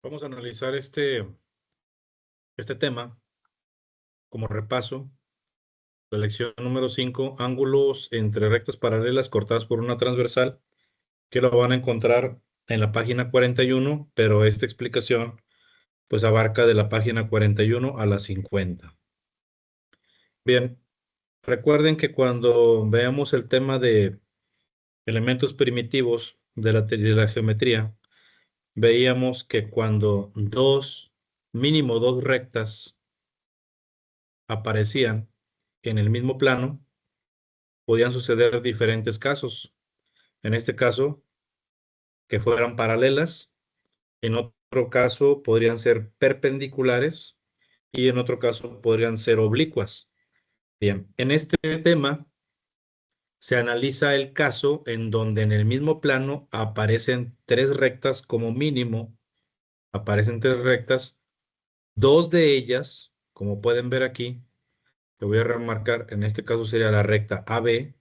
Vamos a analizar este tema como repaso. La lección número 5, ángulos entre rectas paralelas cortadas por una transversal, que lo van a encontrar en la página 41, pero esta explicación pues abarca de la página 41 a la 50. Bien, recuerden que cuando veamos el tema de elementos primitivos de la geometría, veíamos que cuando mínimo dos rectas aparecían en el mismo plano, podían suceder diferentes casos. En este caso, que fueran paralelas. En otro caso, podrían ser perpendiculares. Y en otro caso, podrían ser oblicuas. Bien, en este tema se analiza el caso en donde en el mismo plano aparecen tres rectas como mínimo. Aparecen tres rectas. Dos de ellas, como pueden ver aquí, lo voy a remarcar, en este caso sería la recta AB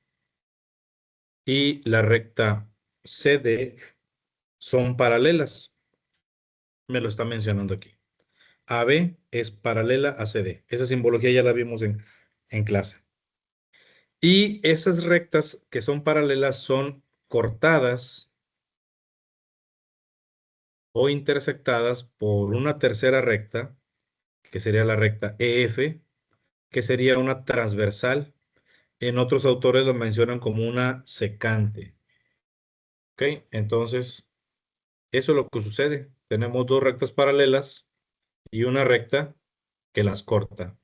y la recta CD, son paralelas. Me lo está mencionando aquí. AB es paralela a CD. Esa simbología ya la vimos en clase. Y esas rectas que son paralelas son cortadas o intersectadas por una tercera recta, que sería la recta EF, que sería una transversal. En otros autores lo mencionan como una secante. ¿Ok? Entonces, eso es lo que sucede. Tenemos dos rectas paralelas y una recta que las corta.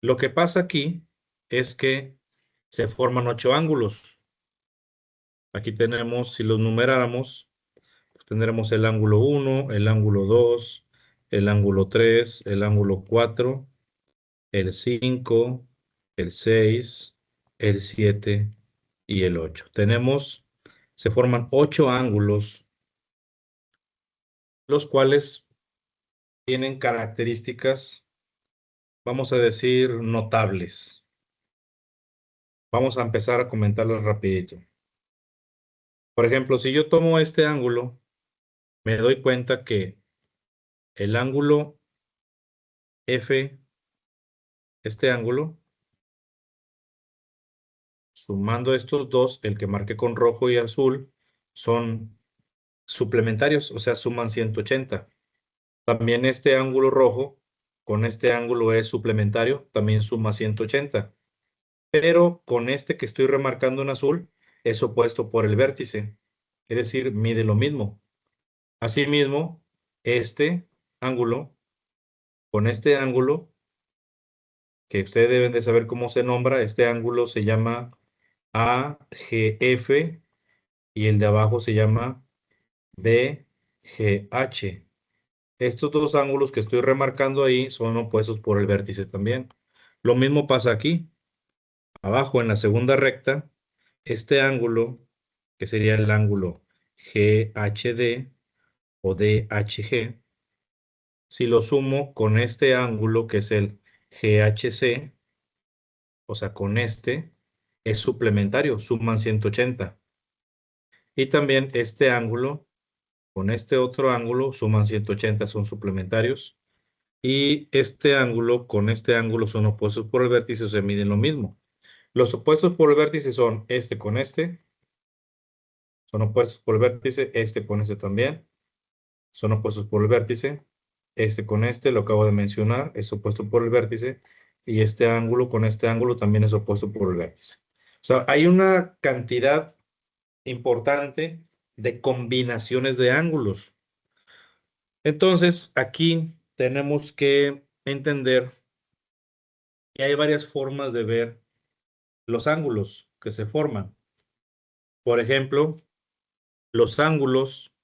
Lo que pasa aquí es que se forman 8 ángulos. Aquí tenemos, si los numeráramos, pues tendremos el ángulo 1, el ángulo 2, el ángulo 3, el ángulo 4, el 5, el 6, el 7 y el 8. Se forman 8 ángulos, los cuales tienen características, vamos a decir, notables. Vamos a empezar a comentarlos rapidito. Por ejemplo, si yo tomo este ángulo, me doy cuenta que el ángulo F, este ángulo, sumando estos dos, el que marqué con rojo y azul, son suplementarios, o sea, suman 180. También este ángulo rojo con este ángulo es suplementario, también suma 180. Pero con este que estoy remarcando en azul, es opuesto por el vértice, es decir, mide lo mismo. Asimismo, este ángulo con este ángulo, que ustedes deben de saber cómo se nombra, este ángulo se llama AGF y el de abajo se llama BGH. Estos dos ángulos que estoy remarcando ahí son opuestos por el vértice también. Lo mismo pasa aquí. Abajo en la segunda recta, este ángulo, que sería el ángulo GHD o DHG, si lo sumo con este ángulo que es el GHC, o sea, con este, es suplementario, suman 180. Y también este ángulo con este otro ángulo suman 180, son suplementarios. Y este ángulo con este ángulo son opuestos por el vértice, o sea, miden lo mismo. Los opuestos por el vértice son este con este. Son opuestos por el vértice, este con este también. Son opuestos por el vértice. Este con este, lo acabo de mencionar, es opuesto por el vértice. Y este ángulo con este ángulo también es opuesto por el vértice. O sea, hay una cantidad importante de combinaciones de ángulos. Entonces, aquí tenemos que entender que hay varias formas de ver los ángulos que se forman. Por ejemplo, los ángulos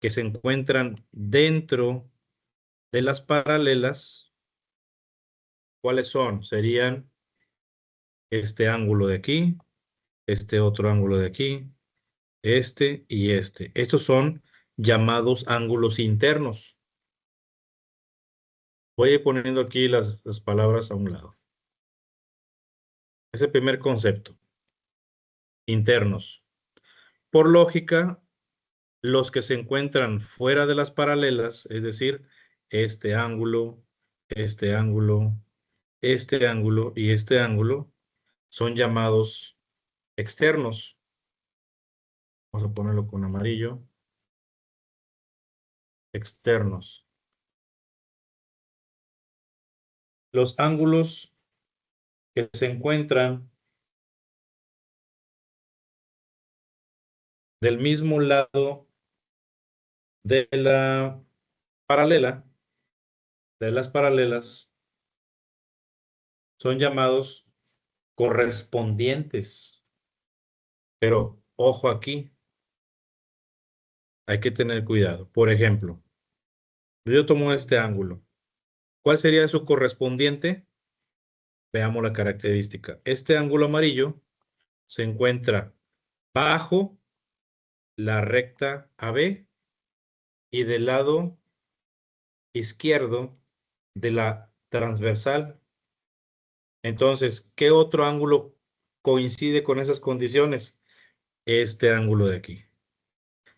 que se encuentran dentro de las paralelas, ¿cuáles son? Serían este ángulo de aquí, este otro ángulo de aquí, este y este. Estos son llamados ángulos internos. Voy a ir poniendo aquí las palabras a un lado. Ese primer concepto. Internos. Por lógica, Los que se encuentran fuera de las paralelas, es decir, este ángulo, este ángulo, este ángulo y este ángulo, son llamados externos. Vamos a ponerlo con amarillo. Externos. Los ángulos que se encuentran del mismo lado de la paralela, de las paralelas, son llamados correspondientes. Pero ojo aquí, hay que tener cuidado. Por ejemplo, yo tomo este ángulo. ¿Cuál sería su correspondiente? Veamos la característica. Este ángulo amarillo se encuentra bajo la recta AB y del lado izquierdo de la transversal. Entonces, ¿qué otro ángulo coincide con esas condiciones? Este ángulo de aquí.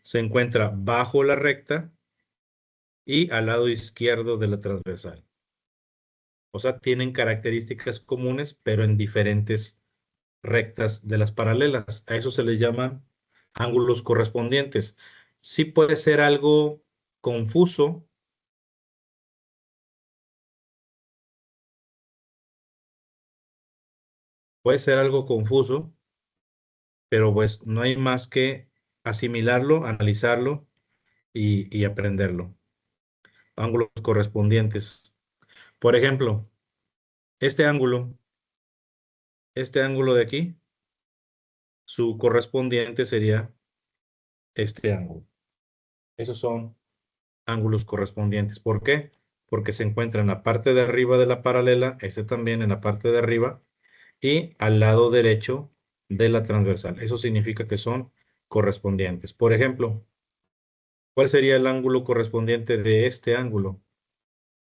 Se encuentra bajo la recta y al lado izquierdo de la transversal. O sea, tienen características comunes, pero en diferentes rectas de las paralelas. A eso se le llaman ángulos correspondientes. Sí puede ser algo confuso. Puede ser algo confuso, pero pues no hay más que asimilarlo, analizarlo y aprenderlo. Ángulos correspondientes. Por ejemplo, este ángulo de aquí, su correspondiente sería este ángulo. Esos son ángulos correspondientes. ¿Por qué? Porque se encuentra en la parte de arriba de la paralela, este también en la parte de arriba, y al lado derecho de la transversal. Eso significa que son correspondientes. Por ejemplo, ¿cuál sería el ángulo correspondiente de este ángulo?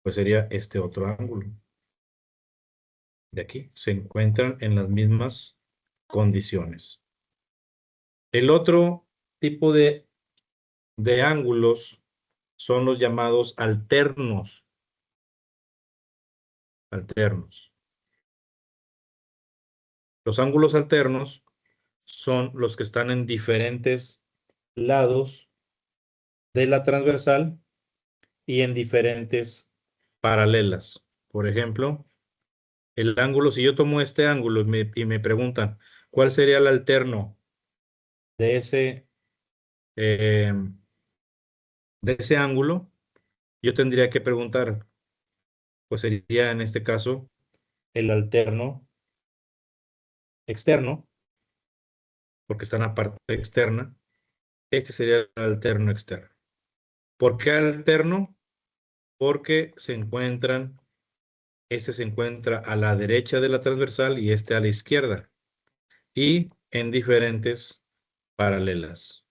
Pues sería este otro ángulo. De aquí. Se encuentran en las mismas condiciones. El otro tipo de ángulos son los llamados alternos. Alternos. Los ángulos alternos son los que están en diferentes lados de la transversal y en diferentes paralelas. Por ejemplo, el ángulo, si yo tomo este ángulo y me preguntan, ¿cuál sería el alterno de eh, de ese ángulo? Yo tendría que preguntar, pues sería en este caso el alterno externo, porque está en la parte externa. Este sería el alterno externo. ¿Por qué alterno? Porque este se encuentra a la derecha de la transversal y este a la izquierda. Y en diferentes paralelas.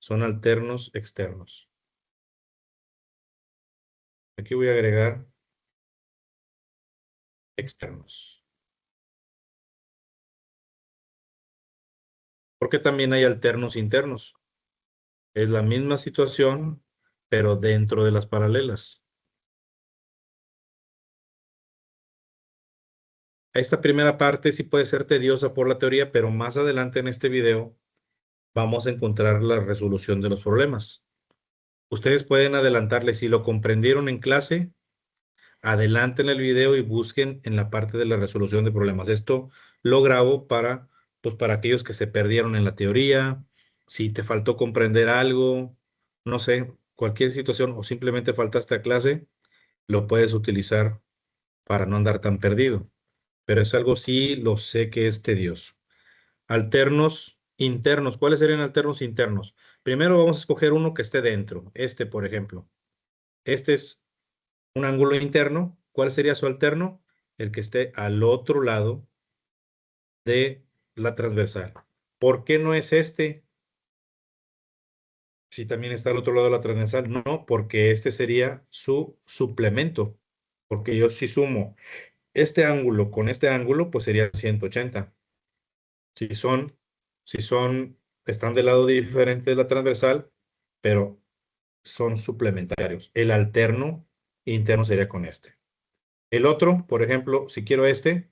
Son alternos externos. Aquí voy a agregar externos. Porque también hay alternos internos. Es la misma situación, pero dentro de las paralelas. Esta primera parte sí puede ser tediosa por la teoría, pero más adelante en este video vamos a encontrar la resolución de los problemas. Ustedes pueden adelantarle, si lo comprendieron en clase, adelanten el video y busquen en la parte de la resolución de problemas. Esto lo grabo pues para aquellos que se perdieron en la teoría, si te faltó comprender algo, no sé, cualquier situación o simplemente faltaste a clase, lo puedes utilizar para no andar tan perdido. Pero es algo sí lo sé que es tedioso. Alternos internos. ¿Cuáles serían alternos internos? Primero vamos a escoger uno que esté dentro. Este, por ejemplo. Este es un ángulo interno. ¿Cuál sería su alterno? El que esté al otro lado de la transversal. ¿Por qué no es este? Si también está al otro lado de la transversal. No, porque este sería su suplemento. Porque yo si sumo este ángulo con este ángulo, pues sería 180. Si son, están del lado diferente de la transversal, pero son suplementarios. El alterno interno sería con este. El otro, por ejemplo, si quiero este,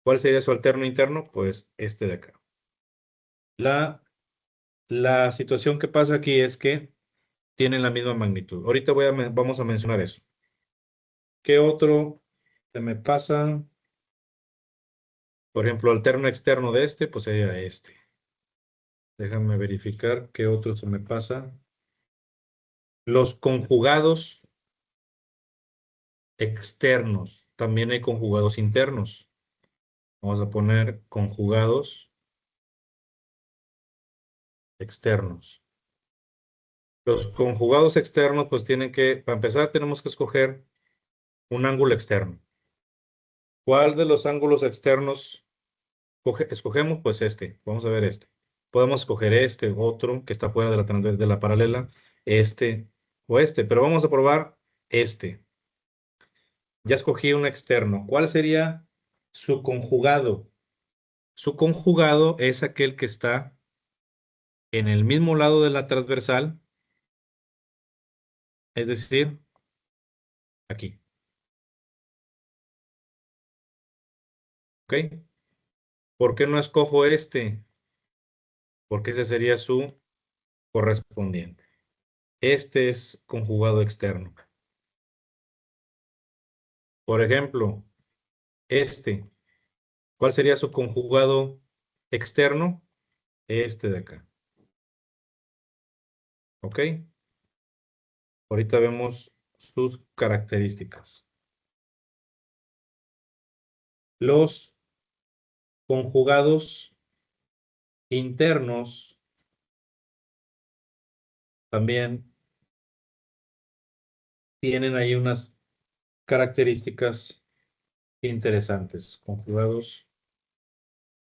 ¿cuál sería su alterno interno? Pues este de acá. La situación que pasa aquí es que tienen la misma magnitud. Ahorita vamos a mencionar eso. ¿Qué otro se me pasa? Por ejemplo, alterno externo de este, pues sería este. Déjame verificar qué otro se me pasa. Los conjugados externos. También hay conjugados internos. Vamos a poner conjugados externos. Los conjugados externos, pues tienen que, para empezar, tenemos que escoger un ángulo externo. ¿Cuál de los ángulos externos escogemos? Pues este. Vamos a ver este. Podemos escoger este, otro que está fuera de de la paralela, este o este, pero vamos a probar este. Ya escogí un externo. ¿Cuál sería su conjugado? Su conjugado es aquel que está en el mismo lado de la transversal, es decir, aquí. ¿Ok? ¿Por qué no escojo este? Porque ese sería su correspondiente. Este es conjugado externo. Por ejemplo, este. ¿Cuál sería su conjugado externo? Este de acá. ¿Ok? Ahorita vemos sus características. Los conjugados internos también tienen ahí unas características interesantes. Conjugados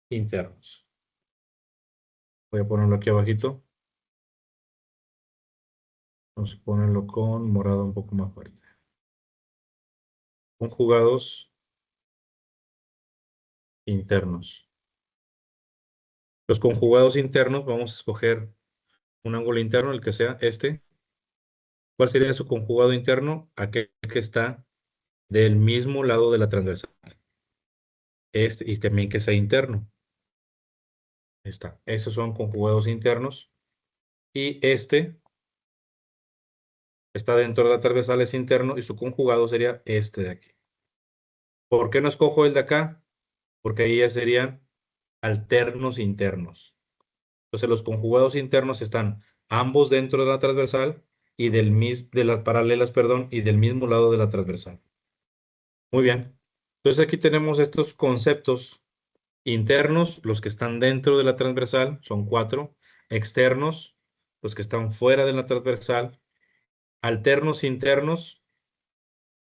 internos. Voy a ponerlo aquí abajito. Vamos a ponerlo con morado un poco más fuerte. Conjugados internos. Los conjugados internos, vamos a escoger un ángulo interno, el que sea este. ¿Cuál sería su conjugado interno? Aquel que está del mismo lado de la transversal. Este, y también que sea interno. Está. Esos son conjugados internos. Y este está dentro de la transversal, es interno, y su conjugado sería este de aquí. ¿Por qué no escojo el de acá? Porque ahí ya serían alternos internos. Entonces los conjugados internos están ambos dentro de la transversal y de las paralelas, perdón, y del mismo lado de la transversal. Muy bien. Entonces aquí tenemos estos conceptos internos, los que están dentro de la transversal, son 4. Externos, los que están fuera de la transversal. Alternos internos,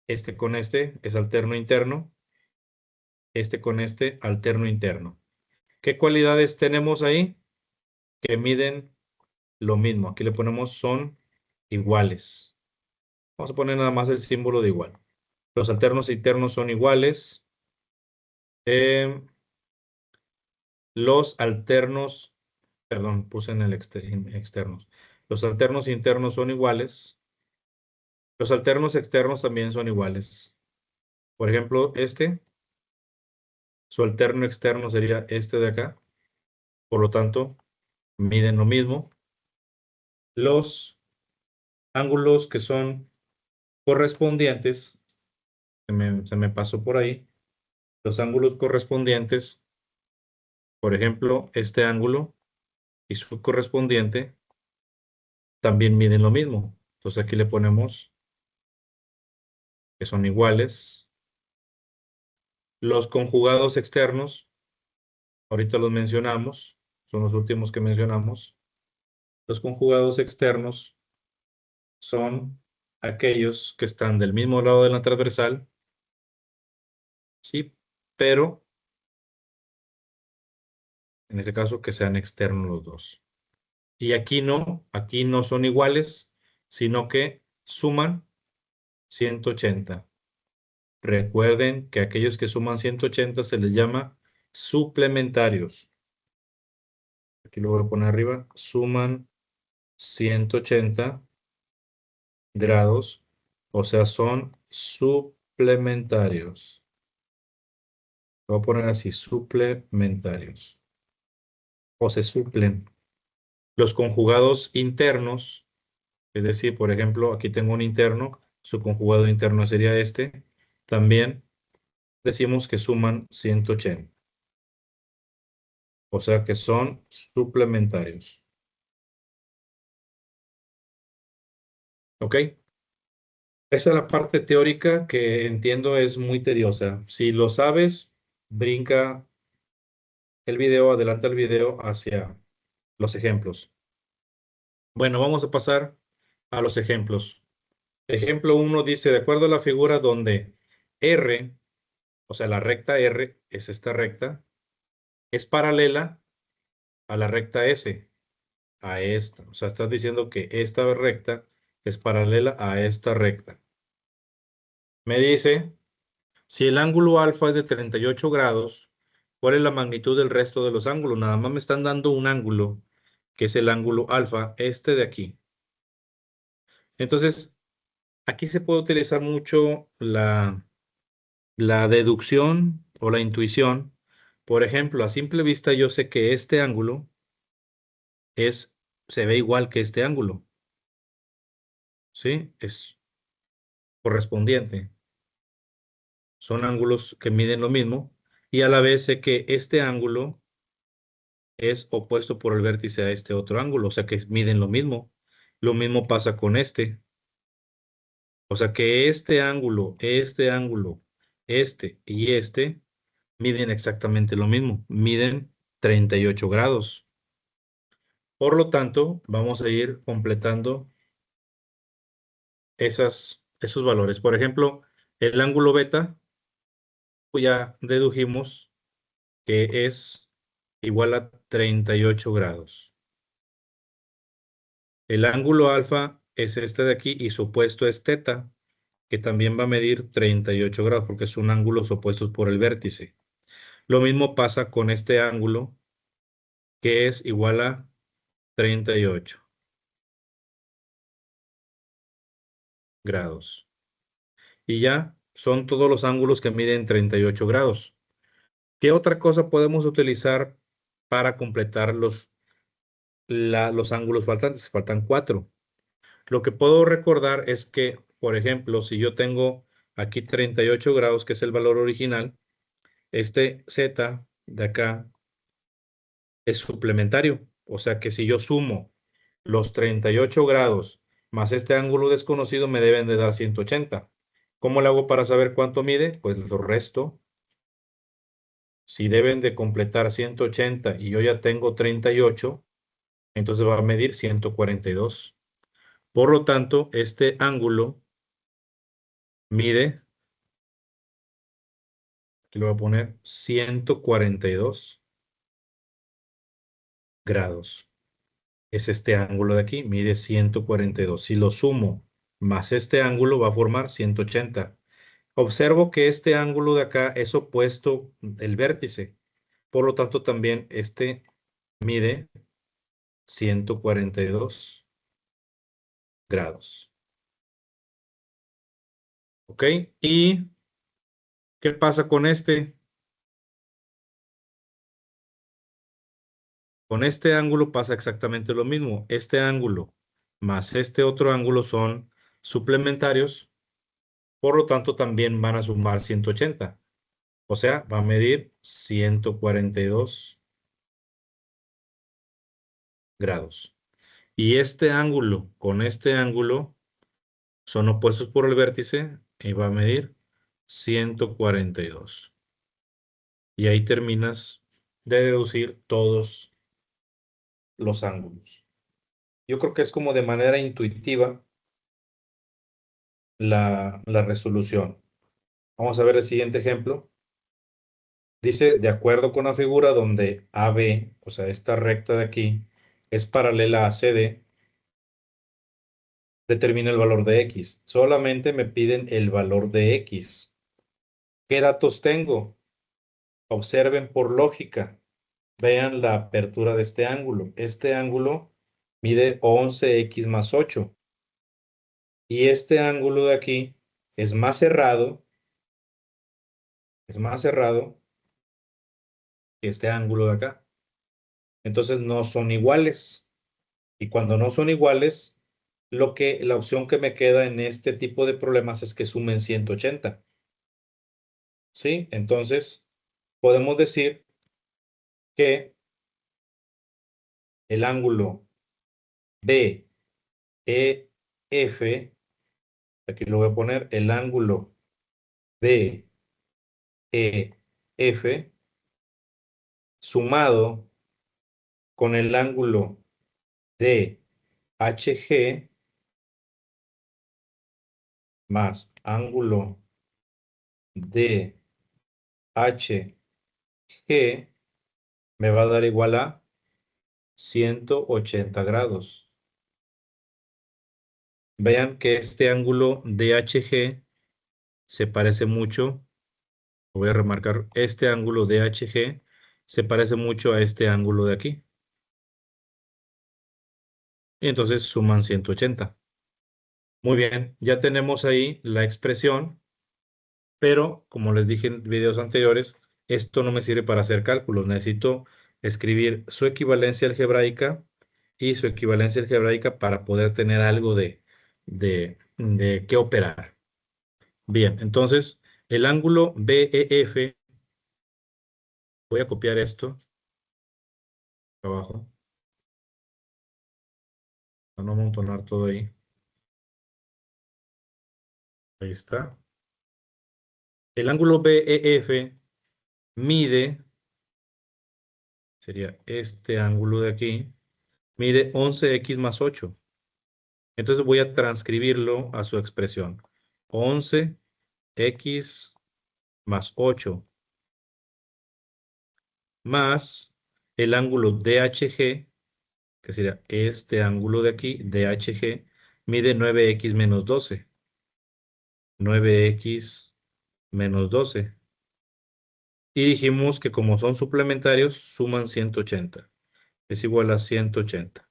este con este es alterno interno. Este con este, alterno interno. ¿Qué cualidades tenemos ahí? Que miden lo mismo. Aquí le ponemos son iguales. Vamos a poner nada más el símbolo de igual. Los alternos internos son iguales. Los alternos, perdón, puse en el externos. Los alternos internos son iguales. Los alternos externos también son iguales. Por ejemplo, este, su alterno externo sería este de acá. Por lo tanto, miden lo mismo. Los ángulos que son correspondientes, se me pasó por ahí, los ángulos correspondientes, por ejemplo, este ángulo y su correspondiente, también miden lo mismo. Entonces aquí le ponemos que son iguales. Los conjugados externos, ahorita los mencionamos, son los últimos que mencionamos. Los conjugados externos son aquellos que están del mismo lado de la transversal, sí, pero en este caso que sean externos los dos. Y aquí no son iguales, sino que suman 180. Recuerden que aquellos que suman 180 se les llama suplementarios. Aquí lo voy a poner arriba, suman 180 grados, o sea, son suplementarios. Lo voy a poner así, suplementarios. O se suplen. Los conjugados internos, es decir, por ejemplo, aquí tengo un interno, su conjugado interno sería este. También decimos que suman 180. O sea que son suplementarios. ¿Ok? Esa es la parte teórica que entiendo es muy tediosa. Si lo sabes, brinca el video, adelanta el video hacia los ejemplos. Bueno, vamos a pasar a los ejemplos. Ejemplo uno dice, de acuerdo a la figura donde R, o sea, la recta R es esta recta, es paralela a la recta S, a esta. O sea, estás diciendo que esta recta es paralela a esta recta. Me dice, si el ángulo alfa es de 38 grados, ¿cuál es la magnitud del resto de los ángulos? Nada más me están dando un ángulo, que es el ángulo alfa, este de aquí. Entonces, aquí se puede utilizar mucho la deducción o la intuición. Por ejemplo, a simple vista yo sé que este ángulo se ve igual que este ángulo, ¿sí? Es correspondiente. Son ángulos que miden lo mismo y a la vez sé que este ángulo es opuesto por el vértice a este otro ángulo, o sea que miden lo mismo. Lo mismo pasa con este. O sea que este y este miden exactamente lo mismo. Miden 38 grados. Por lo tanto, vamos a ir completando esos valores. Por ejemplo, el ángulo beta, pues ya dedujimos que es igual a 38 grados. El ángulo alfa es este de aquí y su opuesto es teta, que también va a medir 38 grados porque son ángulos opuestos por el vértice. Lo mismo pasa con este ángulo que es igual a 38 grados. Y ya son todos los ángulos que miden 38 grados. ¿Qué otra cosa podemos utilizar para completar los ángulos faltantes? Faltan 4. Lo que puedo recordar es que, por ejemplo, si yo tengo aquí 38 grados, que es el valor original, este Z de acá es suplementario. O sea que si yo sumo los 38 grados más este ángulo desconocido, me deben de dar 180. ¿Cómo le hago para saber cuánto mide? Pues lo resto. Si deben de completar 180 y yo ya tengo 38, entonces va a medir 142. Por lo tanto, este ángulo mide, aquí lo voy a poner, 142 grados. Es este ángulo de aquí, mide 142. Si lo sumo más este ángulo va a formar 180. Observo que este ángulo de acá es opuesto el vértice. Por lo tanto, también este mide 142 grados. ¿Ok? ¿Y qué pasa con este? Con este ángulo pasa exactamente lo mismo. Este ángulo más este otro ángulo son suplementarios. Por lo tanto, también van a sumar 180. O sea, va a medir 142 grados. Y este ángulo con este ángulo son opuestos por el vértice y va a medir 142. Y ahí terminas de deducir todos los ángulos. Yo creo que es como de manera intuitiva la resolución. Vamos a ver el siguiente ejemplo. Dice, de acuerdo con la figura donde AB, o sea, esta recta de aquí, es paralela a CD, determina el valor de X. Solamente me piden el valor de X. ¿Qué datos tengo? Observen por lógica. Vean la apertura de este ángulo. Este ángulo mide 11x más 8. Y este ángulo de aquí es más cerrado que este ángulo de acá. Entonces no son iguales. Y cuando no son iguales, la opción que me queda en este tipo de problemas es que sumen 180. ¿Sí? Entonces, podemos decir que el ángulo BEF, aquí lo voy a poner, el ángulo BEF sumado con el ángulo DHG más ángulo DHG me va a dar igual a 180 grados. Vean que este ángulo DHG se parece mucho, voy a remarcar, este ángulo DHG se parece mucho a este ángulo de aquí. Y entonces suman 180. Muy bien, ya tenemos ahí la expresión, pero como les dije en videos anteriores, esto no me sirve para hacer cálculos. Necesito escribir su equivalencia algebraica y su equivalencia algebraica para poder tener algo de qué operar. Bien, entonces el ángulo BEF, voy a copiar esto abajo, para no amontonar todo ahí. Ahí está. El ángulo BEF mide, sería este ángulo de aquí, mide 11x más 8. Entonces voy a transcribirlo a su expresión. 11x más 8 más el ángulo DHG, que sería este ángulo de aquí, DHG, mide 9x menos 12. 9x menos 12. Y dijimos que como son suplementarios, suman 180. Es igual a 180.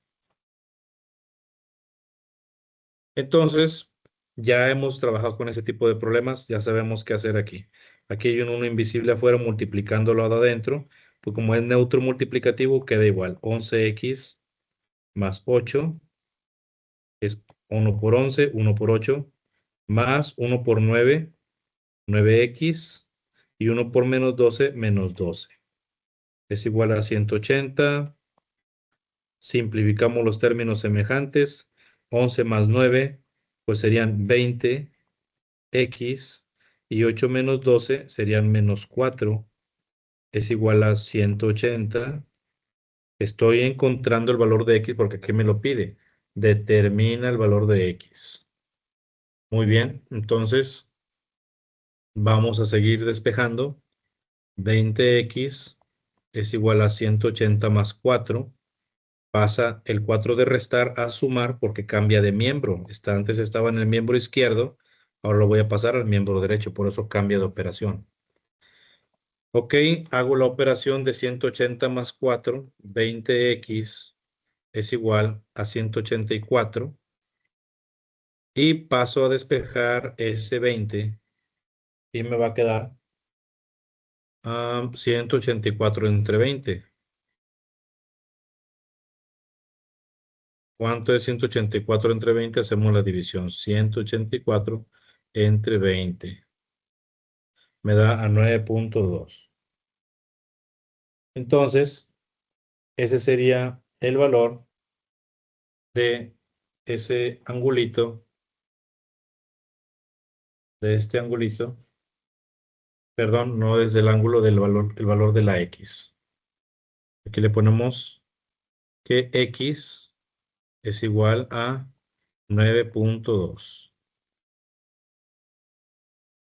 Entonces, ya hemos trabajado con ese tipo de problemas, ya sabemos qué hacer aquí. Aquí hay un 1 invisible afuera multiplicándolo de adentro, pues como es neutro multiplicativo, queda igual. 11x más 8 es 1 por 11, 1 por 8, más 1 por 9, 9x, y 1 por menos 12, menos 12. Es igual a 180. Simplificamos los términos semejantes. 11 más 9, pues serían 20x, y 8 menos 12 serían menos 4. Es igual a 180. Estoy encontrando el valor de x porque aquí me lo pide. Determina el valor de x. Muy bien, entonces vamos a seguir despejando. 20x es igual a 180 más 4. Pasa el 4 de restar a sumar porque cambia de miembro. Antes estaba en el miembro izquierdo, ahora lo voy a pasar al miembro derecho, por eso cambia de operación. Ok, hago la operación de 180 más 4, 20x es igual a 184, y paso a despejar ese 20 y me va a quedar 184 entre 20. ¿Cuánto es 184 entre 20? Hacemos la división. 184 entre 20 me da a 9.2. Entonces, ese sería el valor de ese angulito, de este angulito. Perdón, no es el ángulo del valor, el valor de la X. Aquí le ponemos que X es igual a 9.2.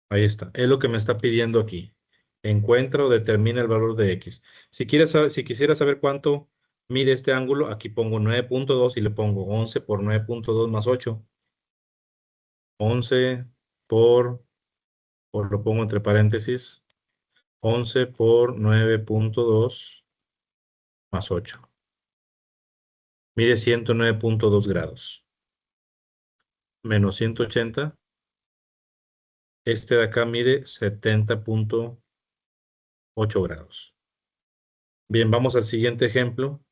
Ahí está. Es lo que me está pidiendo aquí. Encuentra o determina el valor de X. Si quisiera saber cuánto mide este ángulo, aquí pongo 9.2 y le pongo 11 por 9.2 más 8. 11 por lo pongo entre paréntesis, 11 por 9.2 más 8. mide 109.2 grados. Menos 180. Este de acá mide 70.8 grados. Bien, vamos al siguiente ejemplo.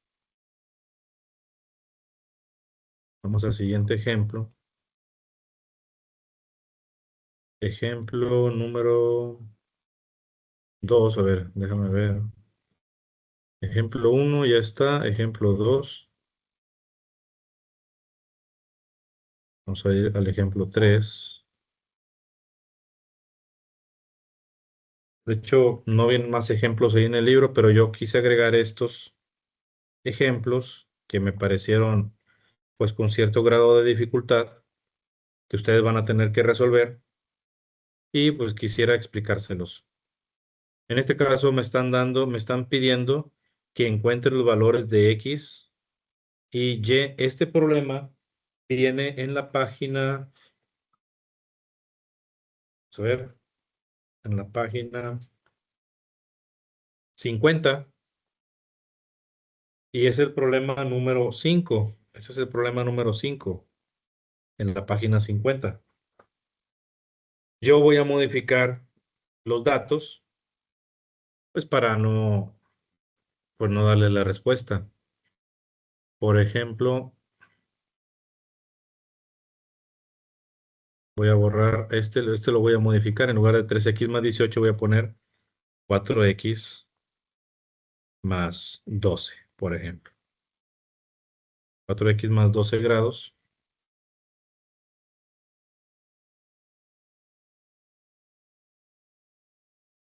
Vamos al siguiente ejemplo. Ejemplo número 2. A ver, déjame ver. Ejemplo 1 ya está. Ejemplo 2. Vamos a ir al ejemplo 3. De hecho, no vienen más ejemplos ahí en el libro, pero yo quise agregar estos ejemplos que me parecieron pues con cierto grado de dificultad que ustedes van a tener que resolver y pues quisiera explicárselos. En este caso me están pidiendo que encuentre los valores de X y Y. Este problema viene en la página, vamos a ver, en la página 50 y es el problema número 5. Ese es el problema número 5 en la página 50. Yo voy a modificar los datos, pues para no, pues no darle la respuesta. Por ejemplo, voy a borrar este lo voy a modificar. En lugar de 3x más 18 voy a poner 4x más 12, por ejemplo. 4x más 12 grados.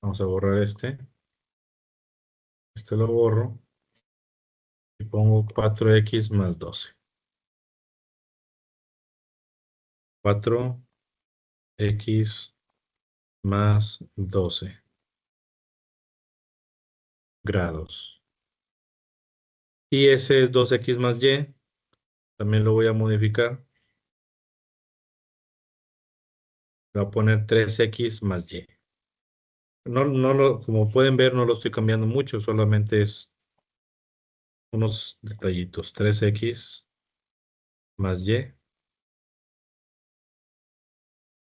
Vamos a borrar este. Este lo borro y pongo 4x más 12. 4x más 12 grados. Y ese es 2x más y. También lo voy a modificar. Le voy a poner 3x más y. Como pueden ver, no lo estoy cambiando mucho, solamente es unos detallitos. 3x más y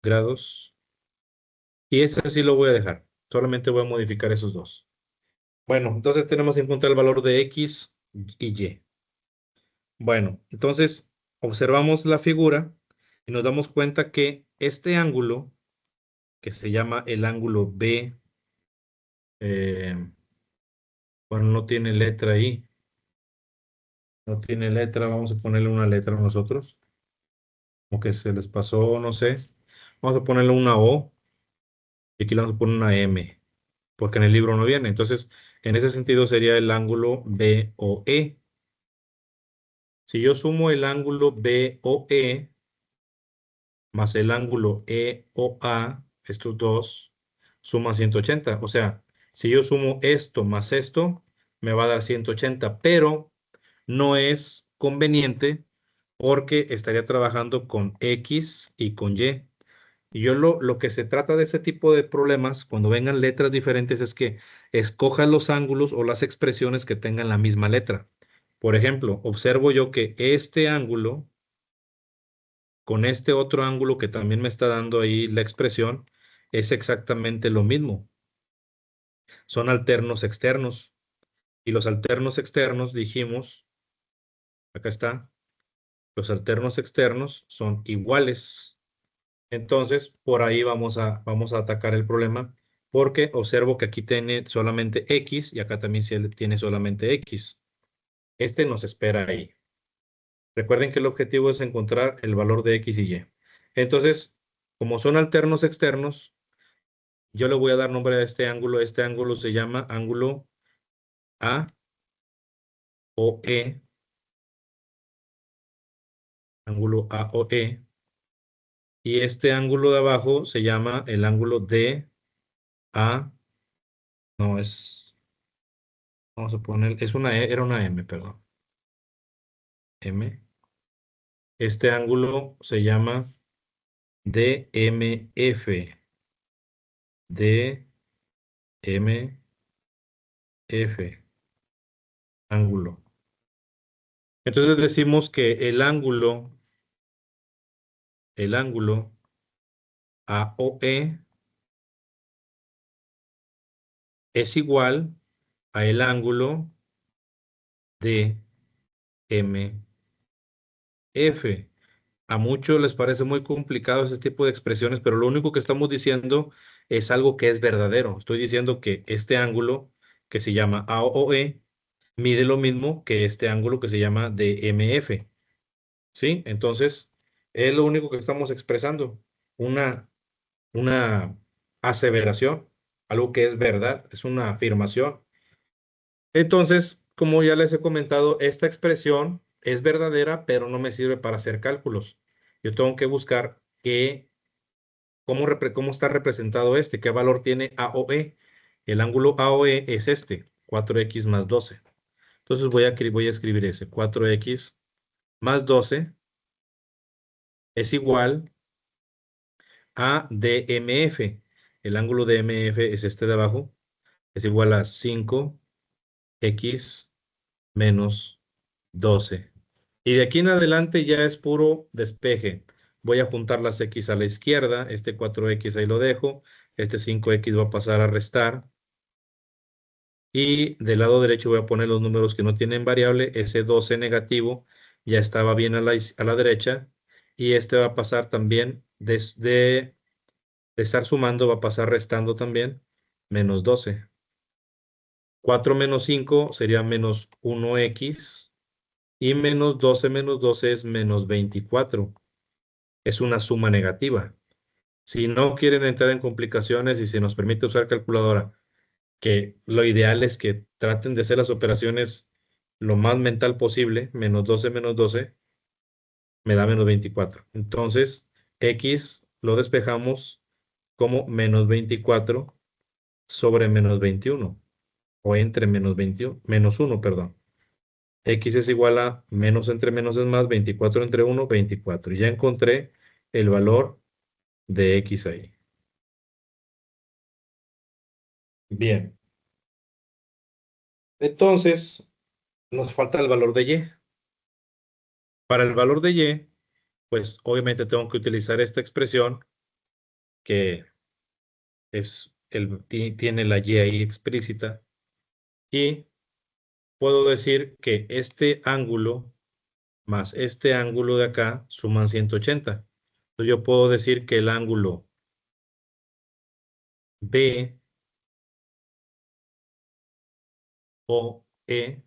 grados. Y ese sí lo voy a dejar. Solamente voy a modificar esos dos. Bueno, entonces tenemos que encontrar el valor de x y y. Bueno, entonces observamos la figura y nos damos cuenta que este ángulo, que se llama el ángulo B, bueno, no tiene letra ahí. No tiene letra, vamos a ponerle una letra nosotros. Como que se les pasó, no sé. Vamos a ponerle una O y aquí le vamos a poner una M, porque en el libro no viene. Entonces, en ese sentido sería el ángulo BOE. Si yo sumo el ángulo BOE más el ángulo EOA, estos dos, suma 180. O sea, si yo sumo esto más esto, me va a dar 180, pero no es conveniente porque estaría trabajando con X y con Y. Y yo lo que se trata de este tipo de problemas, cuando vengan letras diferentes, es que escojas los ángulos o las expresiones que tengan la misma letra. Por ejemplo, observo yo que este ángulo con este otro ángulo que también me está dando ahí la expresión es exactamente lo mismo. Son alternos externos. Y los alternos externos, dijimos, acá está, los alternos externos son iguales. Entonces, por ahí vamos a atacar el problema porque observo que aquí tiene solamente X y acá también tiene solamente X. Este nos espera ahí. Recuerden que el objetivo es encontrar el valor de X y Y. Entonces, como son alternos externos, yo le voy a dar nombre a este ángulo. Este ángulo se llama ángulo AOE. Ángulo AOE. Y este ángulo de abajo se llama el ángulo DA. No, vamos a poner, era una M, perdón. M. Este ángulo se llama DMF. DMF. Ángulo. Entonces decimos que el ángulo AOE es igual a el ángulo DMF. A muchos les parece muy complicado ese tipo de expresiones, pero lo único que estamos diciendo es algo que es verdadero. Estoy diciendo que este ángulo que se llama AOE mide lo mismo que este ángulo que se llama DMF. ¿Sí? Entonces, es lo único que estamos expresando. Una, una aseveración, algo que es verdad, es una afirmación. Entonces, como ya les he comentado, esta expresión es verdadera, pero no me sirve para hacer cálculos. Yo tengo que buscar cómo está representado este, qué valor tiene AOE. El ángulo AOE es este, 4x más 12. Entonces voy a escribir ese, 4x más 12 es igual a DMF. El ángulo DMF es este de abajo, es igual a 5x menos 12. Y de aquí en adelante ya es puro despeje. Voy a juntar las x a la izquierda, este 4x ahí lo dejo, este 5x va a pasar a restar. Y del lado derecho voy a poner los números que no tienen variable, ese 12 negativo ya estaba bien a la derecha. Y este va a pasar también, de estar sumando, va a pasar restando también, menos 12. 4 menos 5 sería menos 1x. Y menos 12 es menos 24. Es una suma negativa. Si no quieren entrar en complicaciones y si nos permite usar calculadora, que lo ideal es que traten de hacer las operaciones lo más mental posible, menos 12 me da menos 24. Entonces, x lo despejamos como menos 24 sobre menos 21, o entre menos 21, menos 1, perdón. X es igual a menos entre menos es más, 24 entre 1, 24. Y ya encontré el valor de X ahí. Bien. Entonces, nos falta el valor de Y. Para el valor de Y, pues obviamente tengo que utilizar esta expresión que tiene la Y ahí explícita. Y puedo decir que este ángulo más este ángulo de acá suman 180. Entonces yo puedo decir que el ángulo BOE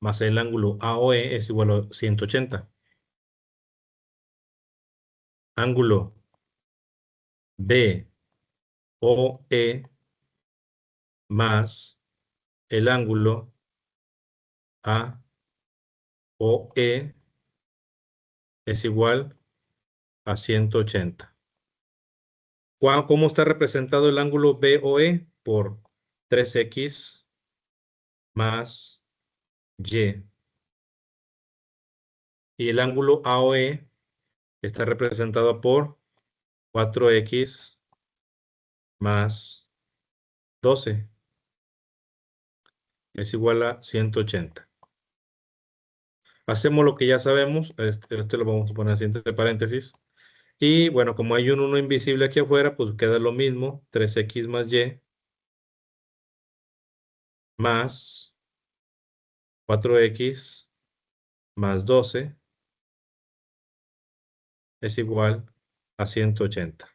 más el ángulo AOE es igual a 180. Ángulo BOE más el ángulo AOE es igual a 180. ¿Cómo está representado el ángulo BOE? Por 3x más y. Y el ángulo AOE está representado por 4x más 12. Es igual a 180. Hacemos lo que ya sabemos. Este lo vamos a poner así entre paréntesis. Y bueno, como hay un 1 invisible aquí afuera, pues queda lo mismo. 3x más y más 4x más 12 es igual a 180.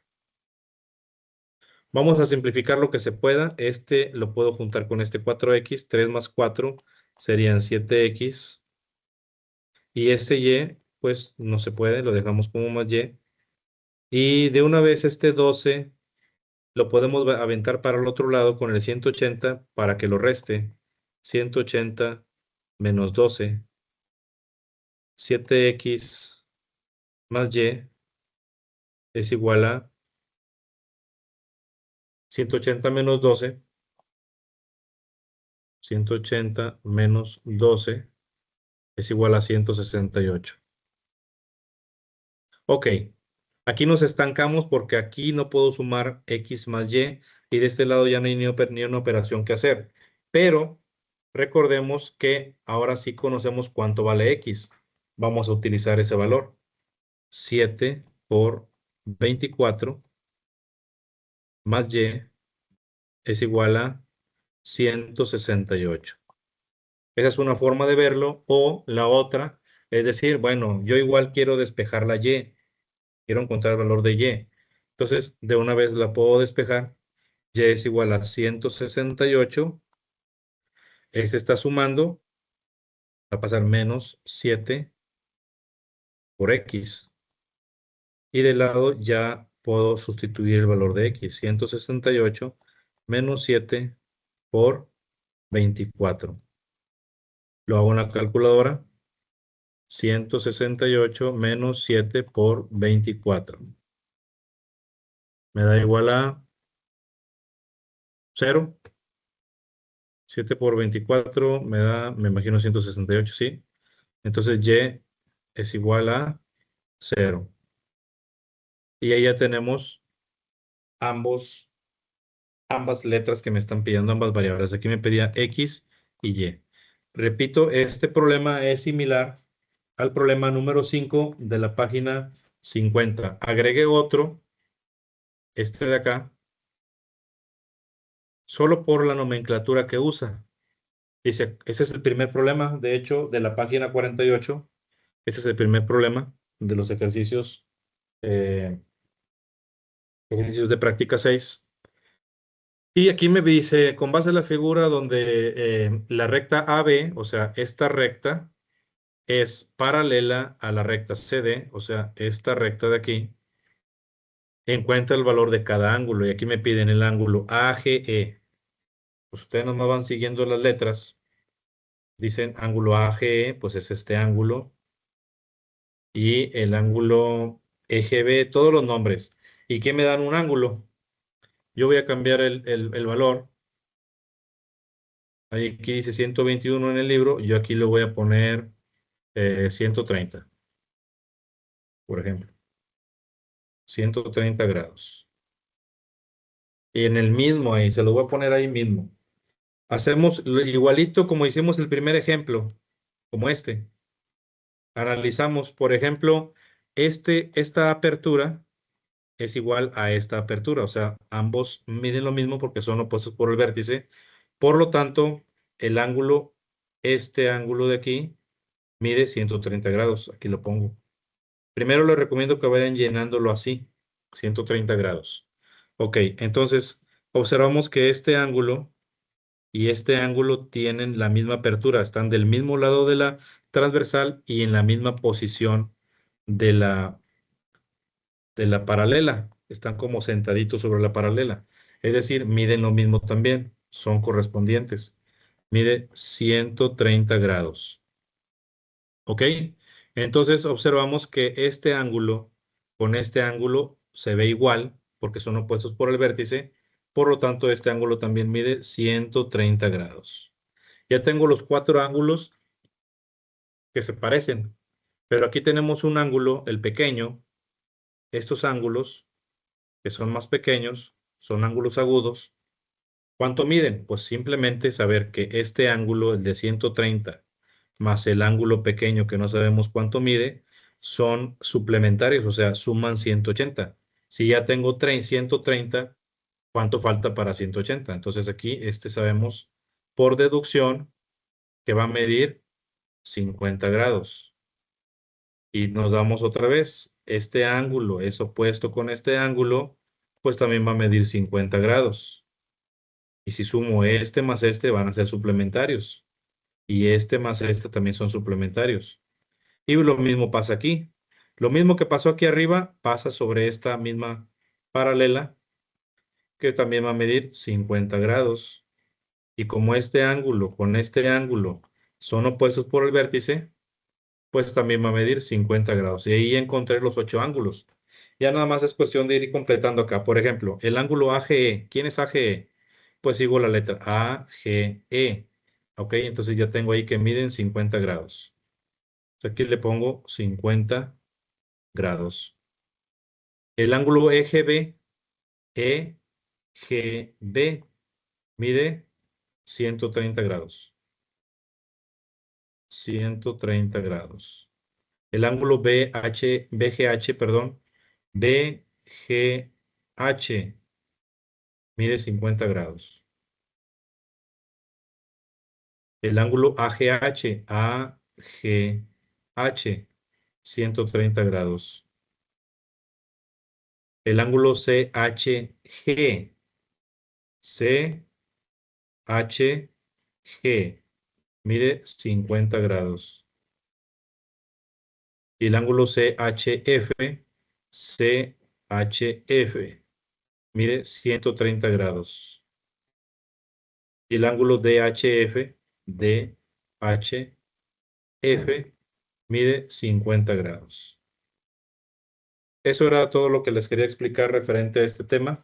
Vamos a simplificar lo que se pueda. Este lo puedo juntar con este 4x. 3 más 4 serían 7x. Y este y, pues no se puede, lo dejamos como más y. Y de una vez este 12 lo podemos aventar para el otro lado con el 180 para que lo reste. 180 menos 12. 7x más y es igual a 180 menos 12. 180 menos 12 es igual a 168. Ok, aquí nos estancamos porque aquí no puedo sumar x más y de este lado ya no hay ni una operación que hacer. Pero Recordemos que ahora sí conocemos cuánto vale X. Vamos a utilizar ese valor. 7 por 24 más Y es igual a 168. Esa es una forma de verlo. O la otra es decir, bueno, yo igual quiero despejar la Y. Quiero encontrar el valor de Y. Entonces, de una vez la puedo despejar. Y es igual a 168. Se está sumando. Va a pasar menos 7 por X. Y del lado ya puedo sustituir el valor de X. 168 menos 7 por 24. Lo hago en la calculadora. 168 menos 7 por 24. Me da igual a 0. 7 por 24 me da, me imagino, 168, ¿sí? Entonces Y es igual a 0. Y ahí ya tenemos ambas letras que me están pidiendo, ambas variables. Aquí me pedía X y Y. Repito, este problema es similar al problema número 5 de la página 50. Agregué otro, este de acá, solo por la nomenclatura que usa. Dice, ese es el primer problema, de hecho, de la página 48. Ese es el primer problema de los eh, ejercicios de práctica 6. Y aquí me dice, con base en la figura donde la recta AB, o sea, esta recta es paralela a la recta CD, o sea, esta recta de aquí, encuentra el valor de cada ángulo. Y aquí me piden el ángulo AGE. Pues ustedes nomás van siguiendo las letras. Dicen ángulo AGE, pues es este ángulo. Y el ángulo EGB, todos los nombres. ¿Y qué me dan un ángulo? Yo voy a cambiar el valor. Aquí dice 121 en el libro. Yo aquí le voy a poner 130, por ejemplo. 130 grados. Y en el mismo ahí, se lo voy a poner ahí mismo. Hacemos igualito como hicimos el primer ejemplo, como este. Analizamos, por ejemplo, esta apertura es igual a esta apertura. O sea, ambos miden lo mismo porque son opuestos por el vértice. Por lo tanto, el ángulo, este ángulo de aquí, mide 130 grados. Aquí lo pongo. Primero les recomiendo que vayan llenándolo así, 130 grados. Ok, entonces observamos que este ángulo y este ángulo tienen la misma apertura, están del mismo lado de la transversal y en la misma posición de la paralela. Están como sentaditos sobre la paralela. Es decir, miden lo mismo también, son correspondientes. Mide 130 grados. ¿Ok? Entonces observamos que este ángulo con este ángulo se ve igual porque son opuestos por el vértice. Por lo tanto, este ángulo también mide 130 grados. Ya tengo los cuatro ángulos que se parecen. Pero aquí tenemos un ángulo, el pequeño. Estos ángulos, que son más pequeños, son ángulos agudos. ¿Cuánto miden? Pues simplemente saber que este ángulo, el de 130, más el ángulo pequeño que no sabemos cuánto mide, son suplementarios, o sea, suman 180. Si ya tengo 130, ¿cuánto falta para 180? Entonces aquí sabemos por deducción que va a medir 50 grados. Y nos damos otra vez, este ángulo es opuesto con este ángulo, pues también va a medir 50 grados. Y si sumo este más este, van a ser suplementarios. Y este más este también son suplementarios. Y lo mismo pasa aquí. Lo mismo que pasó aquí arriba, pasa sobre esta misma paralela, que también va a medir 50 grados. Y como este ángulo con este ángulo son opuestos por el vértice, pues también va a medir 50 grados. Y ahí encontré los 8 ángulos. Ya nada más es cuestión de ir completando acá. Por ejemplo, el ángulo AGE. ¿Quién es AGE? Pues sigo la letra AGE. Ok, entonces ya tengo ahí que miden 50 grados. Aquí le pongo 50 grados. El ángulo EGB, EGB, mide 130 grados. 130 grados. El ángulo BGH, perdón, BGH mide 50 grados. El ángulo AGH, 130 grados. El ángulo CHG, mide 50 grados. Y el ángulo CHF, mide 130 grados. Y el ángulo DHF, mide 50 grados. Eso era todo lo que les quería explicar referente a este tema.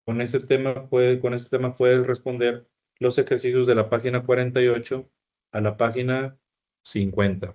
Con este tema puedes responder los ejercicios de la página 48 a la página 50.